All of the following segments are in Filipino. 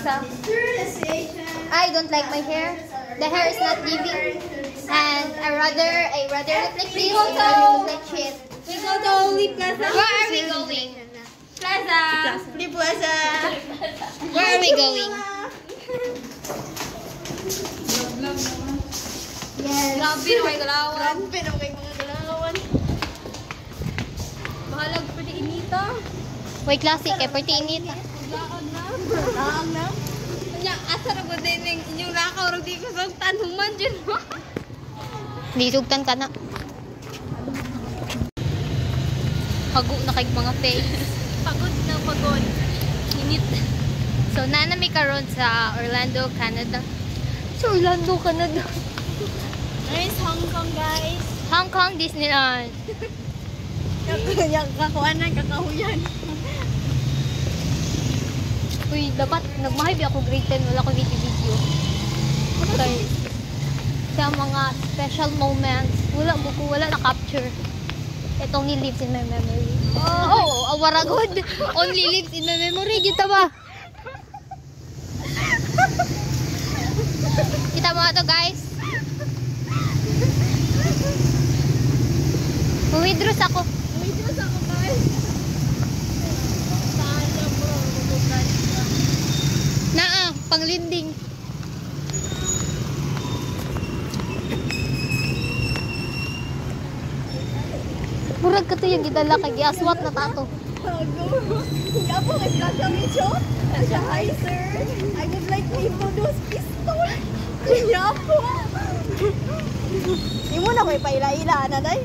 I don't like my hair. The hair is not giving. And I rather look like this than look like shit. We go to Oli Plaza. Where are we going? Plaza. Free Plaza. Where are we going? Yes. Grabe na may galawan. Grabe na may mga galawan. Mahalag pa di inita. Uy, classic eh. Party init. Laag na. Laang na. Kanya, asa na ba din yung lakaw? Rag di ko sa tanuman dyan. Lisugtan ka na. Hago na kay mga face. Pagod na pagod. Init. So, nanami karon sa Orlando, Canada. Sa Orlando, Canada. Nice Hong Kong, guys. Hong Kong, Disneyland. Yung kakuanan, kakahuyan. Uy, dapat nagmahibi ako grade 10. Wala ko video. Okay. Sa mga special moments, wala na capture. It only lives in my memory. Oh, awaragod. Only lives in my memory. Kita ba? Kita mo ito, guys. Umidros ako. Umidros ako, guys. Saan na bro? Naa, panglinding. Murag ka to yung gidala kay giaswat na tato. Yapo, mas kami siya. Siya, hi sir. I would like to introduce pistol. Yapo. Di mo na ko ipaila-ila na dahil.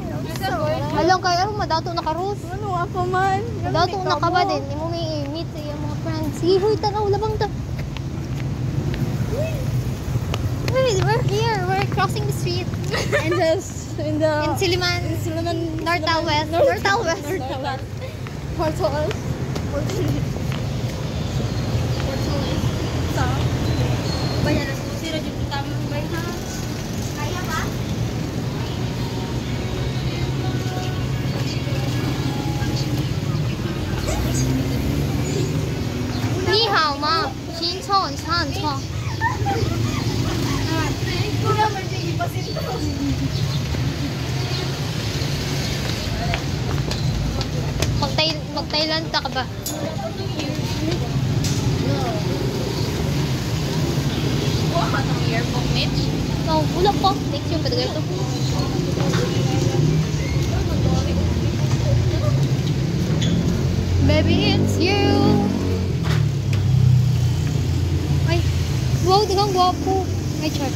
Alam kayo, madato na karus. Ano ako man? Madato na ka ba din? Di mo may meet sa iyong mga friends. Sige, huy, tanaw, labang ta. Wait, we're here. We're crossing the street. In Siliman. North West. Portal. Bayan na susi ra jud tamang bayan. Kaya ba? Ni hao ma. Xin chong, chan chong. Kuna man siya ipasinto. Mag-Thailand ta ka ba? Wa ka earphone Mitch. Oh, wala pa. Next year pa ito. Baby, it's you. Ay, wow, dagang guwapo. Ay, char.